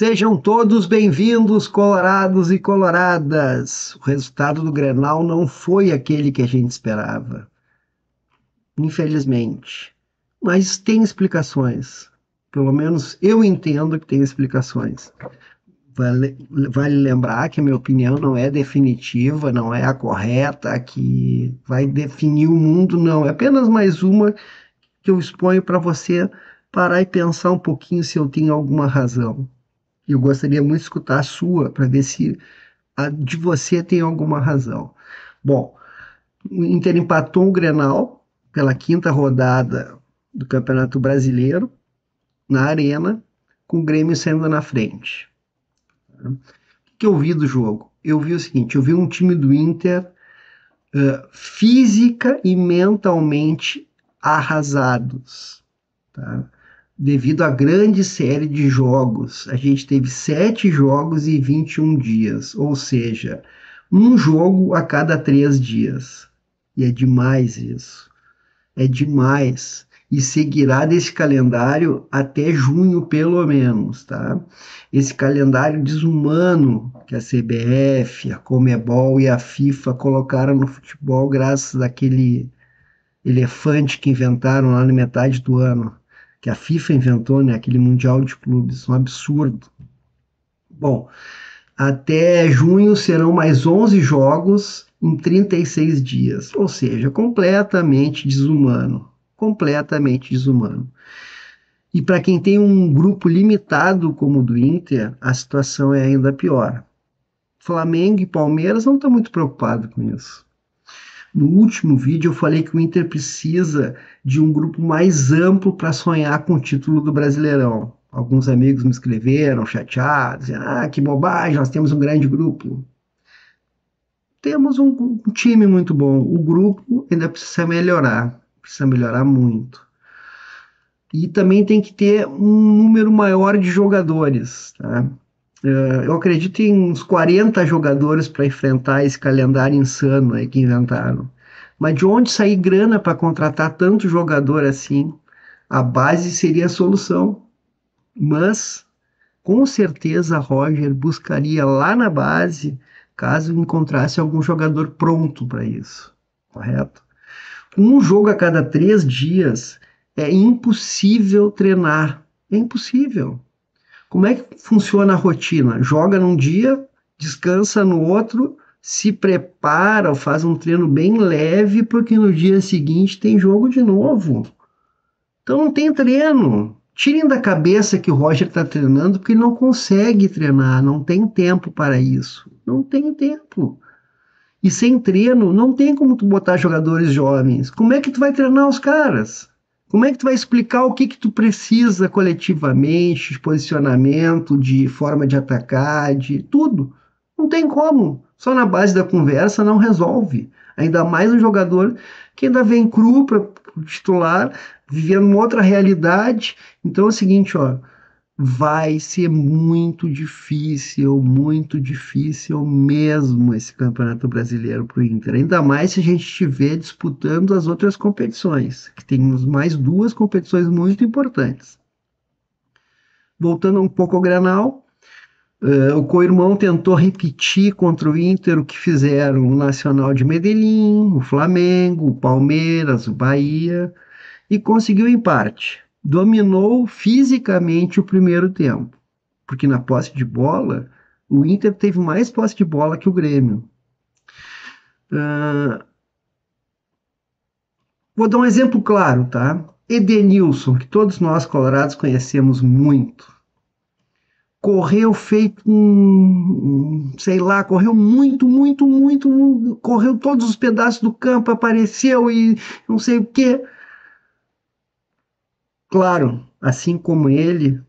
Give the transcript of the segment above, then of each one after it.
Sejam todos bem-vindos, colorados e coloradas. O resultado do Grenal não foi aquele que a gente esperava, infelizmente. Mas tem explicações. Pelo menos eu entendo que tem explicações. Vale lembrar que a minha opinião não é definitiva, não é a correta, a que vai definir o mundo, não. É apenas mais uma que eu exponho para você parar e pensar um pouquinho se eu tenho alguma razão. E eu gostaria muito de escutar a sua, para ver se a de você tem alguma razão. Bom, o Inter empatou o Grenal pela quinta rodada do Campeonato Brasileiro, na Arena, com o Grêmio saindo na frente. O que eu vi do jogo? Eu vi o seguinte, eu vi um time do Inter física e mentalmente arrasados, tá? Devido à grande série de jogos. A gente teve 7 jogos em 21 dias, ou seja, um jogo a cada 3 dias. E é demais isso. É demais. E seguirá desse calendário até junho, pelo menos, tá? Esse calendário desumano que a CBF, a Conmebol e a FIFA colocaram no futebol graças àquele elefante que inventaram lá na metade do ano, que a FIFA inventou, né? Aquele Mundial de Clubes, um absurdo. Bom, até junho serão mais 11 jogos em 36 dias, ou seja, completamente desumano. Completamente desumano. E para quem tem um grupo limitado como o do Inter, a situação é ainda pior. Flamengo e Palmeiras não estão muito preocupados com isso. No último vídeo eu falei que o Inter precisa de um grupo mais amplo para sonhar com o título do Brasileirão. Alguns amigos me escreveram chateados, dizendo, que bobagem, nós temos um grande grupo. Temos um time muito bom, o grupo ainda precisa melhorar muito. E também tem que ter um número maior de jogadores, tá? Eu acredito em uns 40 jogadores para enfrentar esse calendário insano aí que inventaram. Mas de onde sair grana para contratar tanto jogador assim? A base seria a solução. Mas, com certeza, Roger buscaria lá na base caso encontrasse algum jogador pronto para isso. Correto? Um jogo a cada 3 dias é impossível treinar. É impossível. Como é que funciona a rotina? Joga num dia, descansa no outro, se prepara ou faz um treino bem leve, porque no dia seguinte tem jogo de novo. Então não tem treino. Tirem da cabeça que o Roger está treinando, porque ele não consegue treinar, não tem tempo para isso. Não tem tempo. E sem treino, não tem como tu botar jogadores jovens. Como é que tu vai treinar os caras? Como é que tu vai explicar o que tu precisa coletivamente, de posicionamento, de forma de atacar, de tudo? Não tem como. Só na base da conversa não resolve. Ainda mais um jogador que ainda vem cru para o titular, vivendo uma outra realidade. Então é o seguinte, ó, vai ser muito difícil mesmo esse Campeonato Brasileiro para o Inter. Ainda mais se a gente estiver disputando as outras competições, que temos mais 2 competições muito importantes. Voltando um pouco ao Grenal, o co-irmão tentou repetir contra o Inter o que fizeram o Nacional de Medellín, o Flamengo, o Palmeiras, o Bahia, e conseguiu empate. Dominou fisicamente o primeiro tempo, porque na posse de bola, o Inter teve mais posse de bola que o Grêmio. Vou dar um exemplo claro, tá? Edenilson, que todos nós colorados conhecemos muito, correu feito sei lá, correu muito, correu todos os pedaços do campo, apareceu e não sei o quê. Claro, assim como ele,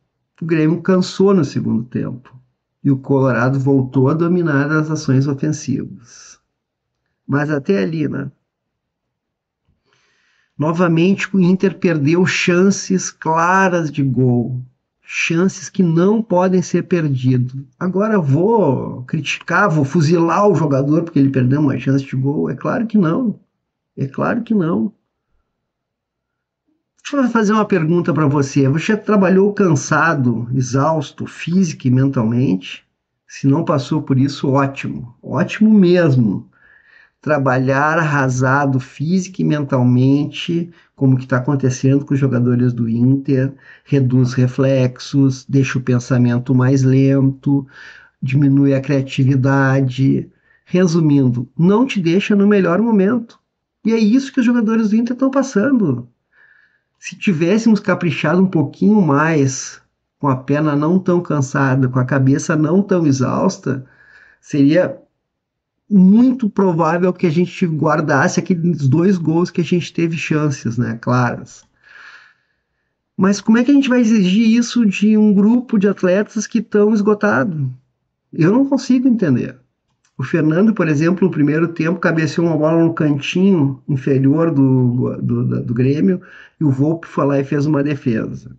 o Grêmio cansou no segundo tempo e o Colorado voltou a dominar as ações ofensivas. Mas até ali, né? Novamente o Inter perdeu chances claras de gol, chances que não podem ser perdidas. Agora vou criticar, vou fuzilar o jogador porque ele perdeu uma chance de gol? É claro que não. É claro que não. eu fazer uma pergunta para você. Você trabalhou cansado, exausto, física e mentalmente? Se não passou por isso, ótimo. Ótimo mesmo. Trabalhar arrasado física e mentalmente, como que está acontecendo com os jogadores do Inter, reduz reflexos, deixa o pensamento mais lento, diminui a criatividade. Resumindo, não te deixa no melhor momento. E é isso que os jogadores do Inter estão passando. Se tivéssemos caprichado um pouquinho mais, com a perna não tão cansada, com a cabeça não tão exausta, seria muito provável que a gente guardasse aqueles 2 gols que a gente teve chances, né, claras. Mas como é que a gente vai exigir isso de um grupo de atletas que estão esgotados? Eu não consigo entender. O Fernando, por exemplo, no primeiro tempo, cabeceou uma bola no cantinho inferior do Grêmio e o Volpe foi lá e fez uma defesa.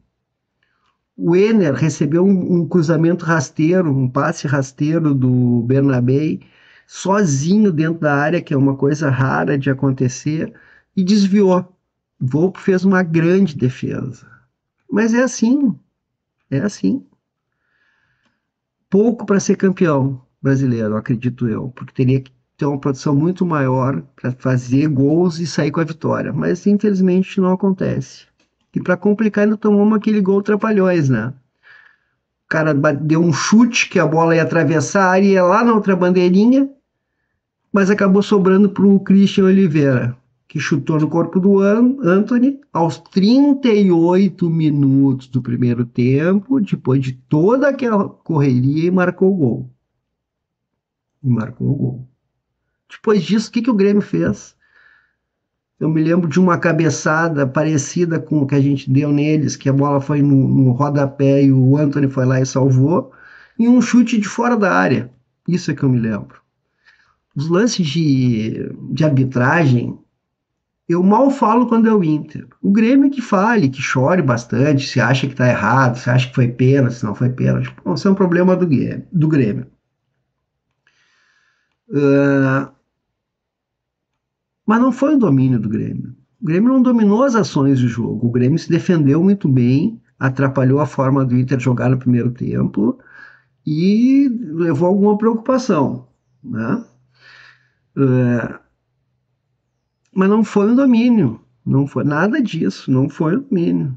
O Enner recebeu um cruzamento rasteiro, um passe rasteiro do Bernabé, sozinho dentro da área, que é uma coisa rara de acontecer, e desviou. O Volpe fez uma grande defesa. Mas é assim, é assim. Pouco para ser campeão brasileiro, acredito eu, porque teria que ter uma produção muito maior para fazer gols e sair com a vitória. Mas infelizmente não acontece. E para complicar, ainda tomamos aquele gol trapalhões, né? O cara deu um chute que a bola ia atravessar a área e ia lá na outra bandeirinha, mas acabou sobrando para o Christian Oliveira, que chutou no corpo do Anthony aos 38 minutos do primeiro tempo, depois de toda aquela correria, e marcou o gol. E marcou o gol. Depois disso, o que o Grêmio fez? Eu me lembro de uma cabeçada parecida com o que a gente deu neles, que a bola foi no rodapé e o Anthony foi lá e salvou, e um chute de fora da área. Isso é que eu me lembro. Os lances de arbitragem, eu mal falo quando é o Inter. O Grêmio é que fale, que chore bastante, se acha que está errado, se acha que foi pênalti, se não foi pênalti. Bom, isso é um problema do Grêmio. Mas não foi o domínio do Grêmio. O Grêmio não dominou as ações do jogo. O Grêmio se defendeu muito bem, atrapalhou a forma do Inter jogar no primeiro tempo e levou alguma preocupação, né? Mas não foi um domínio, não foi nada disso, não foi um domínio.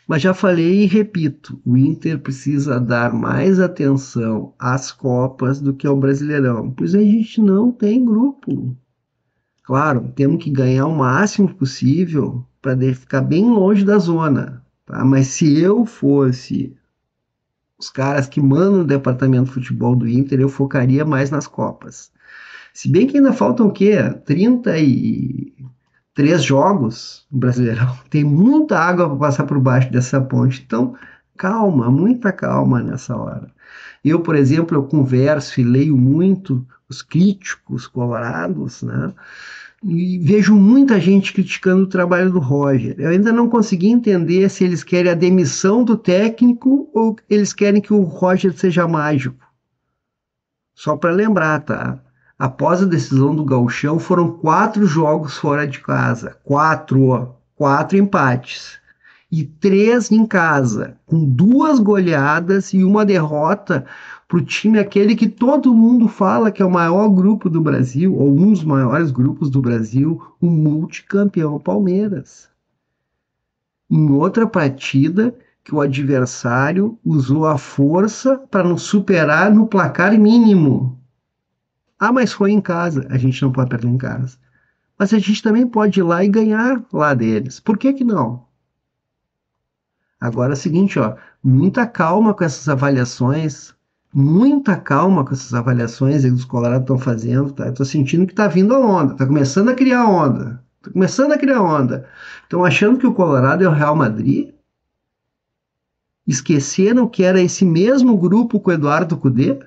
Mas já falei e repito, o Inter precisa dar mais atenção às Copas do que ao Brasileirão, pois a gente não tem grupo. Claro, temos que ganhar o máximo possível para ficar bem longe da zona, tá? Mas se eu fosse os caras que mandam o departamento de futebol do Inter, eu focaria mais nas Copas. Se bem que ainda faltam o quê? 33 jogos no Brasileirão. Tem muita água para passar por baixo dessa ponte. Então, calma, muita calma nessa hora. Eu, por exemplo, eu converso e leio muito os críticos colorados, né? E vejo muita gente criticando o trabalho do Roger. Eu ainda não consegui entender se eles querem a demissão do técnico ou eles querem que o Roger seja mágico. Só para lembrar, tá? Após a decisão do Gauchão, foram 4 jogos fora de casa. Quatro empates. E 3 em casa, com 2 goleadas e uma derrota para o time aquele que todo mundo fala que é o maior grupo do Brasil, ou um dos maiores grupos do Brasil, o multicampeão Palmeiras. Em outra partida, que o adversário usou a força para nos superar no placar mínimo. Ah, mas foi em casa. A gente não pode perder em casa. Mas a gente também pode ir lá e ganhar lá deles. Por que que não? Agora é o seguinte, ó, muita calma com essas avaliações, muita calma com essas avaliações aí que os Colorados estão fazendo, tá? Eu tô sentindo que tá vindo a onda, tá começando a criar onda, tá começando a criar onda. Estão achando que o Colorado é o Real Madrid? Esqueceram que era esse mesmo grupo com o Eduardo Cudê?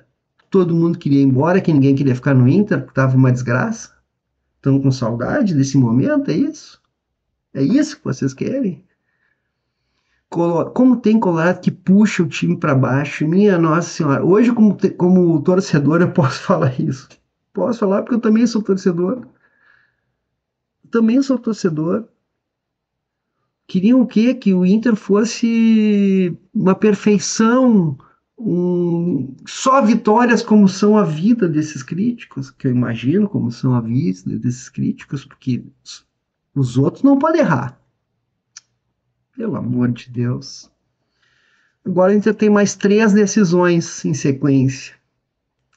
Todo mundo queria ir embora, que ninguém queria ficar no Inter, porque tava uma desgraça? Estão com saudade desse momento, é isso? É isso que vocês querem? Como tem Colorado que puxa o time para baixo, minha Nossa Senhora. Hoje, como torcedor, eu posso falar isso. Posso falar porque eu também sou torcedor. Também sou torcedor. Queriam o quê? Que o Inter fosse uma perfeição, só vitórias como são a vida desses críticos, que eu imagino como são a vida desses críticos, porque os outros não podem errar, pelo amor de Deus. Agora a Inter tem mais 3 decisões em sequência.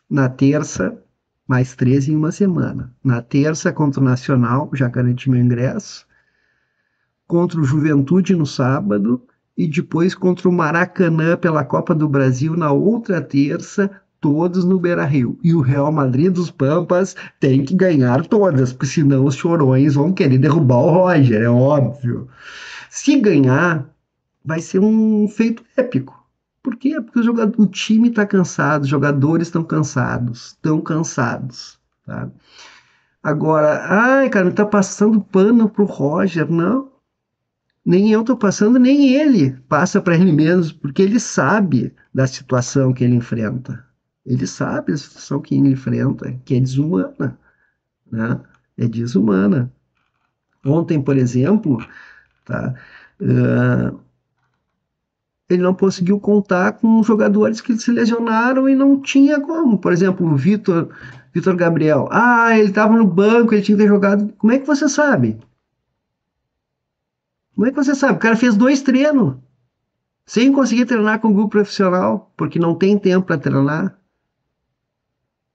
Na terça, mais 3 em uma semana. Na terça, contra o Nacional, já garanti meu ingresso. Contra o Juventude no sábado. E depois contra o Maracanã pela Copa do Brasil na outra terça, todos no Beira-Rio. E o Real Madrid dos Pampas tem que ganhar todas, porque senão os chorões vão querer derrubar o Roger, é óbvio. Se ganhar, vai ser um feito épico. Por quê? Porque o time está cansado, os jogadores estão cansados, tá? Agora, ai, cara, não tá passando pano pro Roger, não. Nem eu tô passando, nem ele passa para ele mesmo, porque ele sabe da situação que ele enfrenta. Ele sabe a situação que ele enfrenta, que é desumana, né? É desumana. Ontem, por exemplo, tá? Uh, ele não conseguiu contar com jogadores que se lesionaram e não tinha como. Por exemplo, o Vitor Gabriel. Ah, ele estava no banco, ele tinha que ter jogado. Como é que você sabe? Como é que você sabe? O cara fez 2 treinos sem conseguir treinar com o grupo profissional, porque não tem tempo para treinar.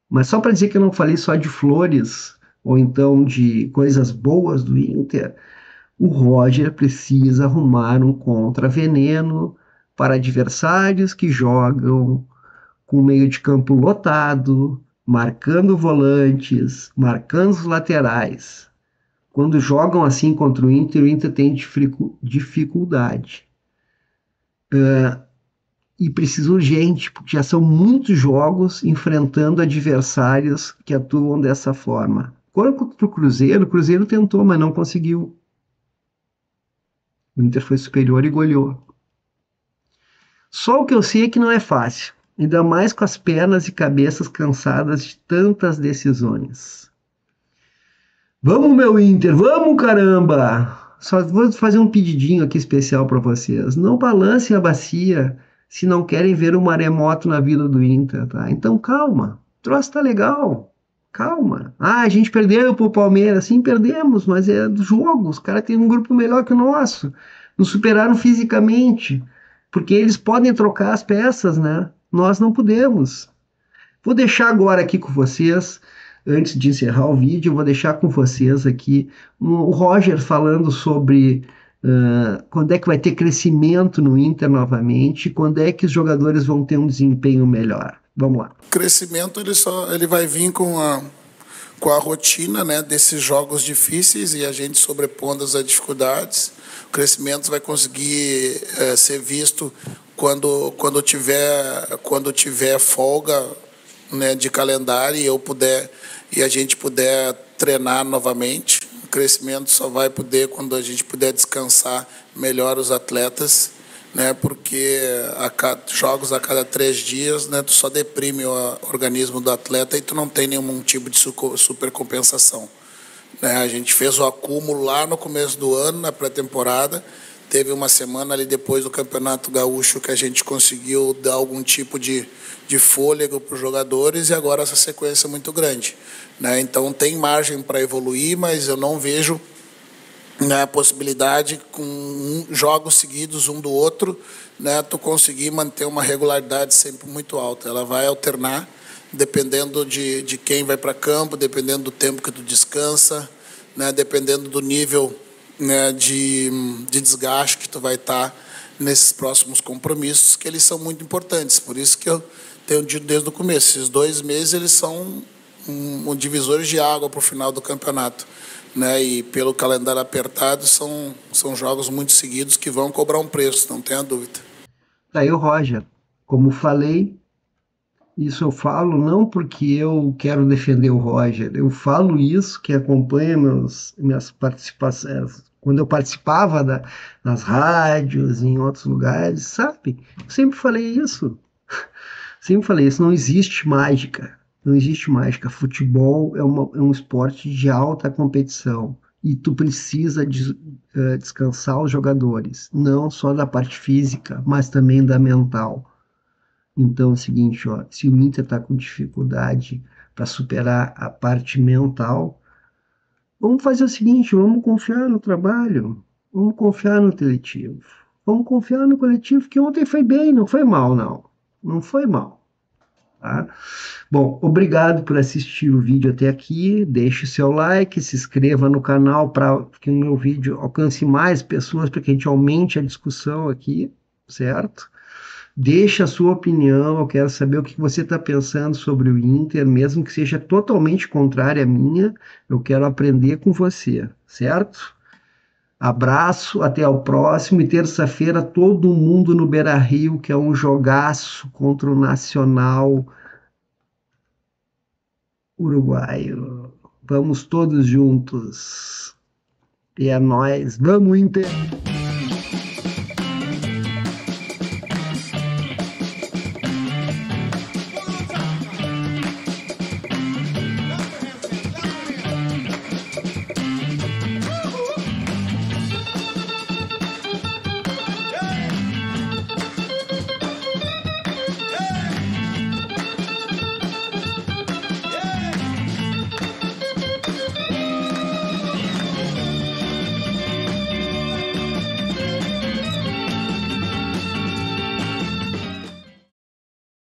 Mas só para dizer que eu não falei só de flores ou então de coisas boas do Inter, o Roger precisa arrumar um contra-veneno para adversários que jogam com o meio de campo lotado, marcando volantes, marcando os laterais. Quando jogam assim contra o Inter tem dificuldade. E precisa urgente, porque já são muitos jogos enfrentando adversários que atuam dessa forma. Quando contra o Cruzeiro tentou, mas não conseguiu. O Inter foi superior e goleou. Só o que eu sei é que não é fácil, ainda mais com as pernas e cabeças cansadas de tantas decisões. Vamos, meu Inter, vamos, caramba! Só vou fazer um pedidinho aqui especial para vocês. Não balancem a bacia se não querem ver o maremoto na vida do Inter, tá? Então calma, o troço tá legal. Calma. Ah, a gente perdeu pro Palmeiras. Sim, perdemos, mas é do jogo. Os caras têm um grupo melhor que o nosso. Nos superaram fisicamente. Porque eles podem trocar as peças, né? Nós não podemos. Vou deixar agora aqui com vocês, antes de encerrar o vídeo, eu vou deixar com vocês aqui o Roger falando sobre quando é que vai ter crescimento no Inter novamente, quando é que os jogadores vão ter um desempenho melhor. Vamos lá. O crescimento ele vai vir com a rotina, né, desses jogos difíceis e a gente sobrepondo as dificuldades. O crescimento vai conseguir ser visto quando tiver folga, né, de calendário e a gente puder treinar novamente. O crescimento só vai poder quando a gente puder descansar melhor os atletas, né, porque jogos a cada 3 dias, né, tu só deprime o organismo do atleta e tu não tem nenhum tipo de supercompensação. Né? A gente fez o acúmulo lá no começo do ano, na pré-temporada. Teve uma semana ali depois do Campeonato Gaúcho que a gente conseguiu dar algum tipo de fôlego para os jogadores e agora essa sequência é muito grande. Né? Então tem margem para evoluir, mas eu não vejo, né, a possibilidade com jogos seguidos um do outro, né, tu conseguir manter uma regularidade sempre muito alta. Ela vai alternar dependendo de quem vai para campo, dependendo do tempo que tu descansa, né, dependendo do nível, né, de desgaste que tu vai estar nesses próximos compromissos, que eles são muito importantes. Por isso que eu tenho dito desde o começo, esses 2 meses eles são um divisor de água para o final do campeonato. Né, e pelo calendário apertado, são jogos muito seguidos que vão cobrar um preço, não tenha dúvida. Daí o Roger, como falei, isso eu falo não porque eu quero defender o Roger, eu falo isso que acompanha minhas participações, quando eu participava nas rádios, em outros lugares, sabe? Eu sempre falei isso. Sempre falei isso, não existe mágica. Não existe mágica. Futebol é um esporte de alta competição. e tu precisa descansar os jogadores, não só da parte física, mas também da mental. Então é o seguinte, ó, se o Inter está com dificuldade para superar a parte mental, vamos fazer o seguinte, vamos confiar no trabalho, vamos confiar no coletivo, vamos confiar no coletivo que ontem foi bem, não foi mal, não. Não foi mal. Tá? Bom, obrigado por assistir o vídeo até aqui. Deixe seu like, se inscreva no canal para que o meu vídeo alcance mais pessoas, para que a gente aumente a discussão aqui, certo? Deixe a sua opinião, eu quero saber o que você está pensando sobre o Inter, mesmo que seja totalmente contrária à minha, eu quero aprender com você, certo? Abraço, até o próximo e terça-feira todo mundo no Beira-Rio, que é um jogaço contra o Nacional uruguaio. Vamos todos juntos. E é nóis. Vamos, Inter!